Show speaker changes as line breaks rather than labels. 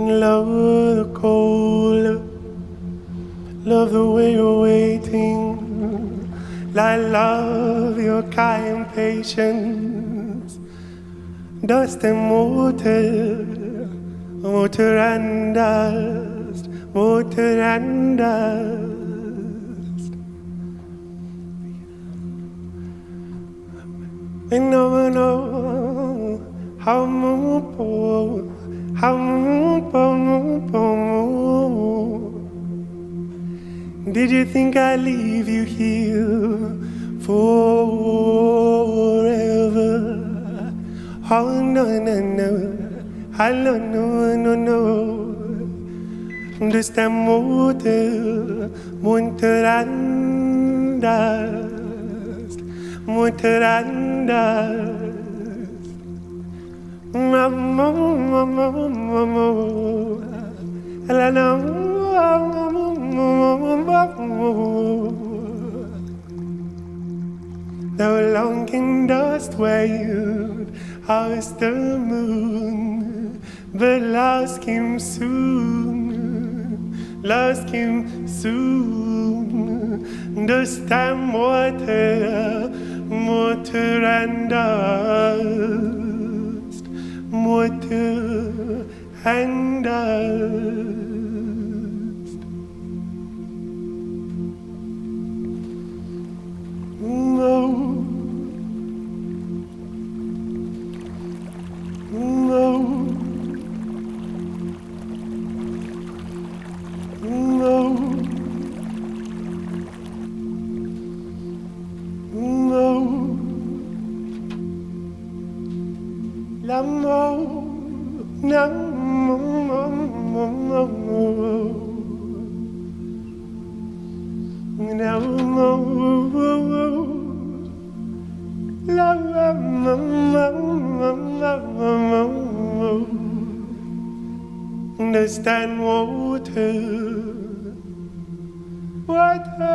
Love the cold, love the way you're waiting. I love your kind patience. Dust and water, water and dust, water and dust. And no, how did you think I'd leave you here forever? Oh no, no, no, I don't know, no, no. Just am water, water and dust, water and dust. The longing dust wailed as the moon, but lost him soon, lost him soon. Dust and water, water and dust, water and dust. Understand water, water.